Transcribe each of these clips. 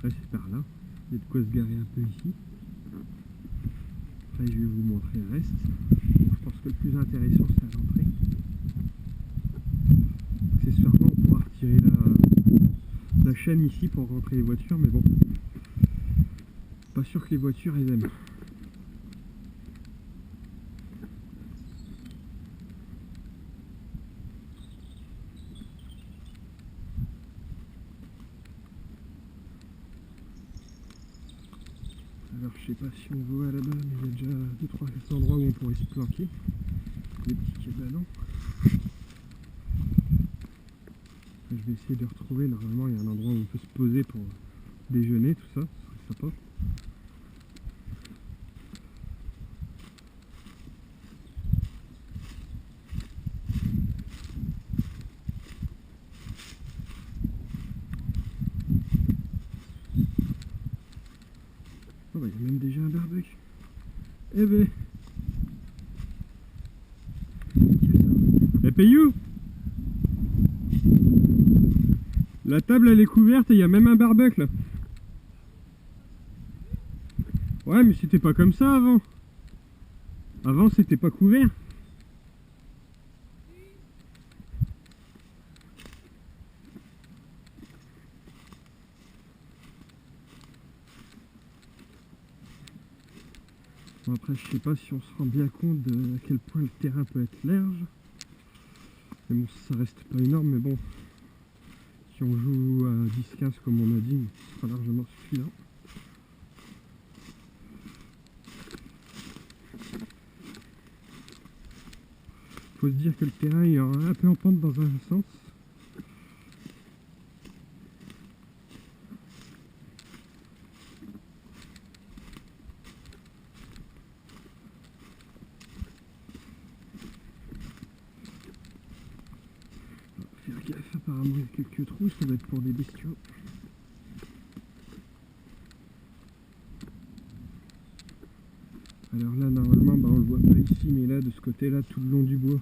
Après c'est par là. Il y a de quoi se garer un peu ici. Après je vais vous montrer le reste. Bon, je pense que le plus intéressant c'est à l'entrée. Accessoirement on pourra retirer la chaîne ici pour rentrer les voitures, mais bon, pas sûr que les voitures elles aiment. Alors je sais pas si on voit là-bas, mais il y a déjà 2-3 endroits où on pourrait se planquer. Des petits cabanons. Je vais essayer de retrouver, normalement il y a un endroit où on peut se poser pour déjeuner, tout ça, ce serait sympa. Oh bah il y a même déjà un barbecue. Eh ben, hey Payou, la table elle est couverte et il y a même un barbecue là. Ouais mais c'était pas comme ça avant. Avant c'était pas couvert. Bon après je sais pas si on se rend bien compte de à quel point le terrain peut être large. Mais bon ça reste pas énorme, mais bon, si on joue à 10-15 comme on a dit, ce sera largement suffisant. Faut se dire que le terrain est un peu en pente dans un sens. Faire gaffe, apparemment il y a quelques trous, ça doit être pour des bestiaux. Alors là normalement on le voit pas ici, mais là de ce côté là tout le long du bois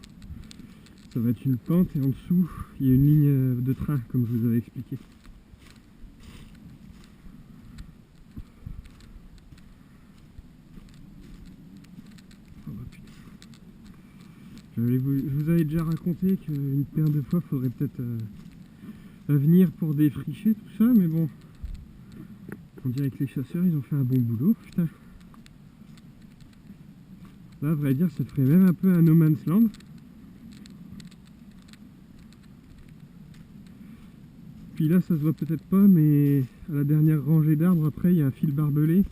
ça va être une pente et en dessous il y a une ligne de train comme je vous avais expliqué. Oh bah putain. Je vous avais déjà raconté qu'une paire de fois il faudrait peut-être venir pour défricher tout ça, mais bon, on dirait que les chasseurs ils ont fait un bon boulot, putain. Là à vrai dire ça ferait même un peu un no man's land. Puis là ça se voit peut-être pas, mais à la dernière rangée d'arbres après il y a un fil barbelé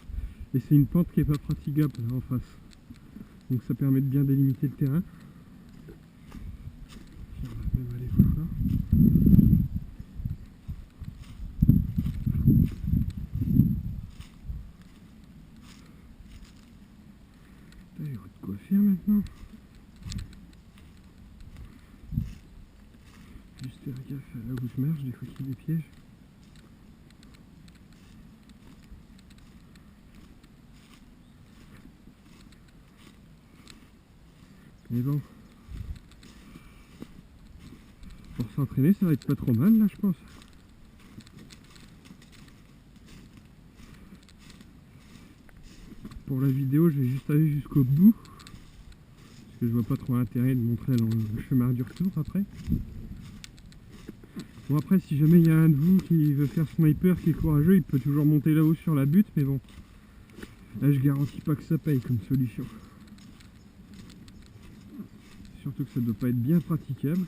et c'est une pente qui est pas praticable là, en face. Donc ça permet de bien délimiter le terrain. Puis on va même aller voir là. Il y aura de quoi faire maintenant. Juste faire gaffe à là où je marche, des fois qu'il y a des pièges. Mais bon, pour s'entraîner ça va être pas trop mal là je pense. Pour la vidéo je vais juste aller jusqu'au bout, parce que je vois pas trop l'intérêt de montrer le chemin du retour après. Bon après si jamais il y a un de vous qui veut faire sniper, qui est courageux, il peut toujours monter là-haut sur la butte, mais bon, là je garantis pas que ça paye comme solution. Surtout que ça doit pas être bien praticable.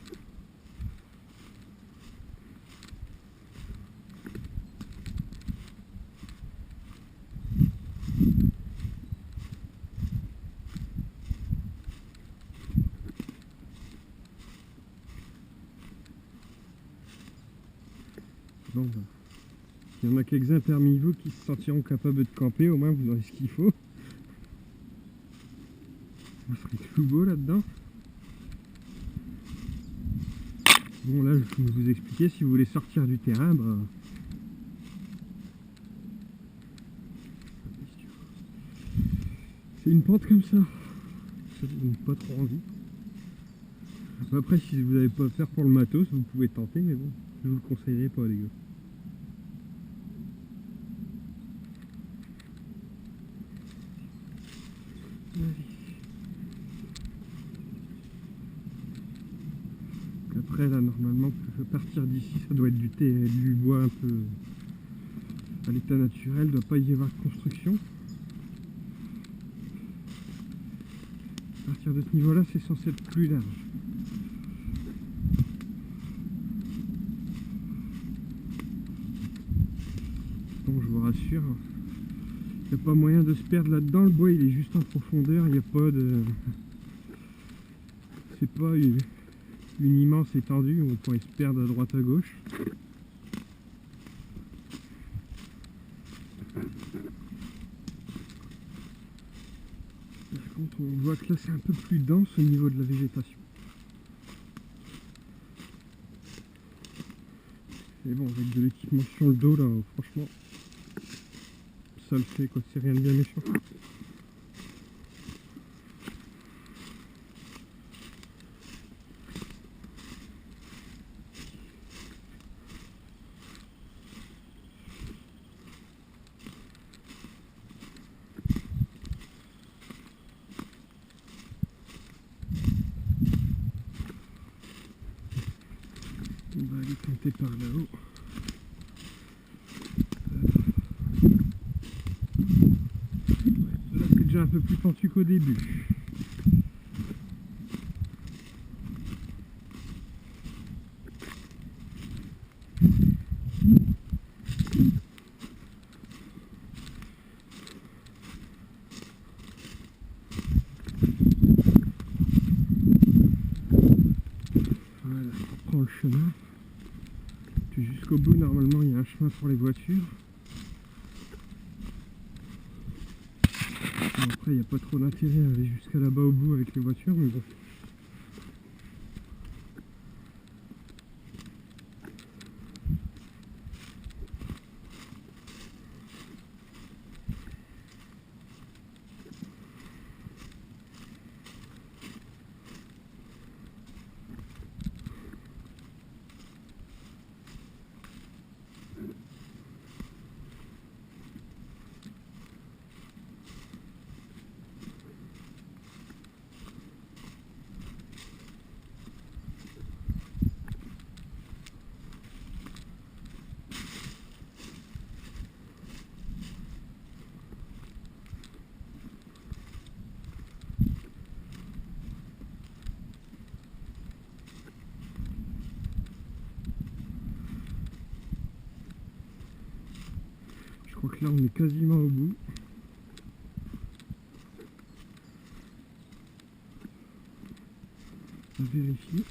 Bon, bah, il y en a quelques-uns parmi vous qui se sentiront capables de camper, au moins vous aurez ce qu'il faut. Vous serez tout beau là-dedans. Bon là je vais vous expliquer, si vous voulez sortir du terrain, bah, c'est une pente comme ça. Ça donne pas trop envie. Après si vous n'avez pas à faire pour le matos, vous pouvez tenter, mais bon, je vous le conseillerais pas les gars. après là normalement à partir d'ici ça doit être du bois un peu à l'état naturel, il ne doit pas y avoir de construction. À partir de ce niveau là c'est censé être plus large. Bon, je vous rassure, il n'y a pas moyen de se perdre là-dedans, le bois il est juste en profondeur, il n'y a pas de... C'est pas une immense étendue où on pourrait se perdre à droite à gauche. Par contre, on voit que là c'est un peu plus dense au niveau de la végétation. Et bon, avec de l'équipement sur le dos là, franchement, ça le fait quoi, c'est rien de bien méchant. On va aller tenter par là-haut. Là c'est déjà un peu plus pentu qu'au début. Voilà, on prend le chemin. Puis jusqu'au bout, normalement, il y a un chemin pour les voitures. Bon, après, il n'y a pas trop d'intérêt à aller jusqu'à là-bas au bout avec les voitures, mais bon. Je crois que là, on est quasiment au bout. On va vérifier.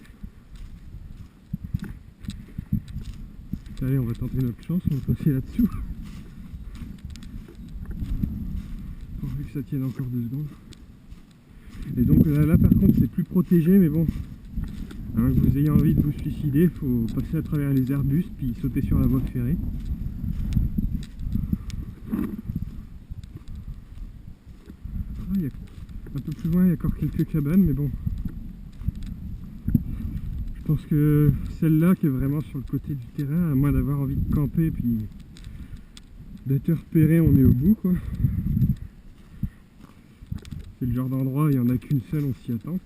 Allez, on va tenter notre chance, on va passer là-dessous. Pourvu que ça tienne encore 2 secondes. Et donc là par contre c'est plus protégé, mais bon, hein, que vous ayez envie de vous suicider, il faut passer à travers les arbustes puis sauter sur la voie ferrée. Ah, un peu plus loin il y a encore quelques cabanes, mais bon, je pense que celle-là qui est vraiment sur le côté du terrain, à moins d'avoir envie de camper puis d'être repéré, on est au bout quoi. C'est le genre d'endroit, il n'y en a qu'une seule, on s'y attend.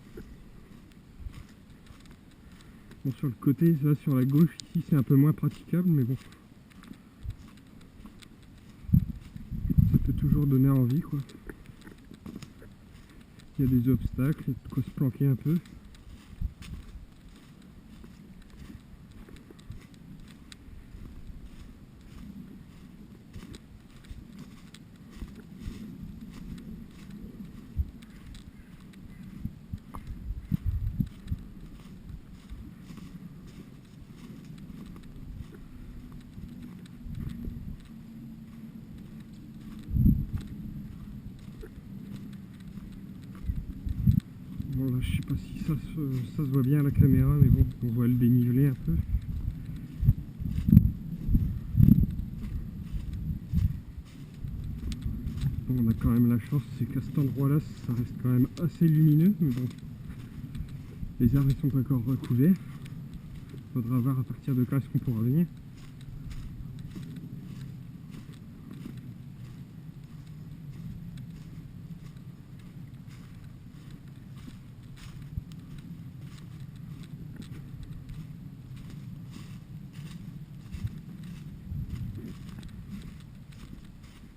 Bon, sur le côté, là sur la gauche ici c'est un peu moins praticable, mais bon, ça peut toujours donner envie quoi. Il y a des obstacles, il y a de quoi se planquer un peu. Bon là je sais pas si ça se voit bien à la caméra, mais bon, on voit le dénivelé un peu. Bon, on a quand même la chance, c'est qu'à cet endroit là ça reste quand même assez lumineux, mais bon, les arbres ne sont pas encore recouverts. Faudra voir à partir de quand est-ce qu'on pourra venir.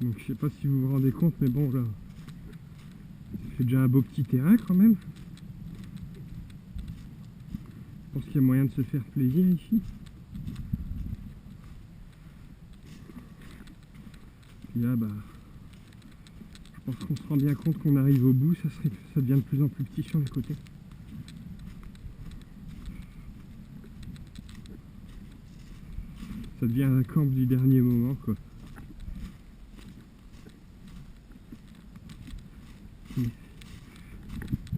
Donc je sais pas si vous vous rendez compte, mais bon là, c'est déjà un beau petit terrain quand même. Je pense qu'il y a moyen de se faire plaisir ici. Puis là, bah, je pense qu'on se rend bien compte qu'on arrive au bout, ça devient de plus en plus petit sur les côtés. Ça devient un camp du dernier moment, quoi. Et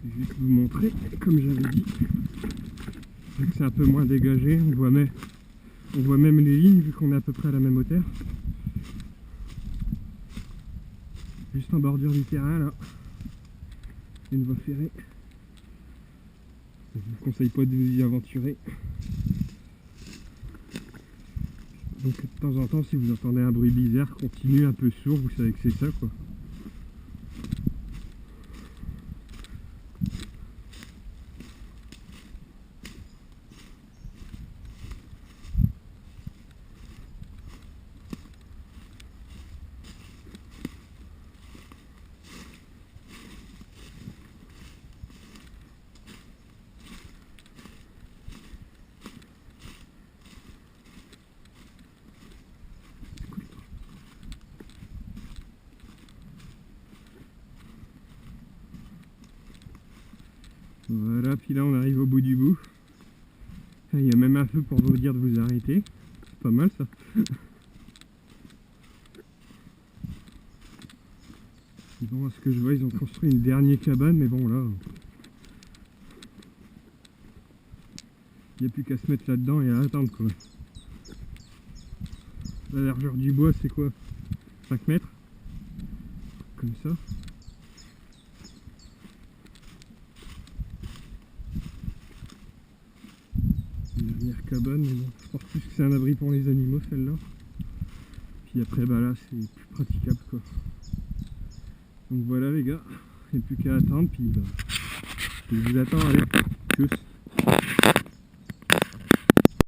je vais vous montrer, comme j'avais dit, que c'est un peu moins dégagé, on voit même les lignes vu qu'on est à peu près à la même hauteur. Juste en bordure du terrain là, une voie ferrée. Je vous conseille pas de vous y aventurer. Donc de temps en temps, si vous entendez un bruit bizarre, continu, un peu sourd, vous savez que c'est ça, quoi. Voilà, puis là on arrive au bout du bout. Il y a même un feu pour vous dire de vous arrêter. C'est pas mal ça. Bon, à ce que je vois, ils ont construit une dernière cabane, mais bon là, il n'y a plus qu'à se mettre là-dedans et à attendre, quoi. La largeur du bois, c'est quoi? 5 mètres? Comme ça. Une dernière cabane, mais bon, je pense plus que c'est un abri pour les animaux, celle-là. Puis après, bah là, c'est plus praticable, quoi. Donc voilà les gars, il n'y a plus qu'à attendre, puis bah, je vous attends, allez, tchuss.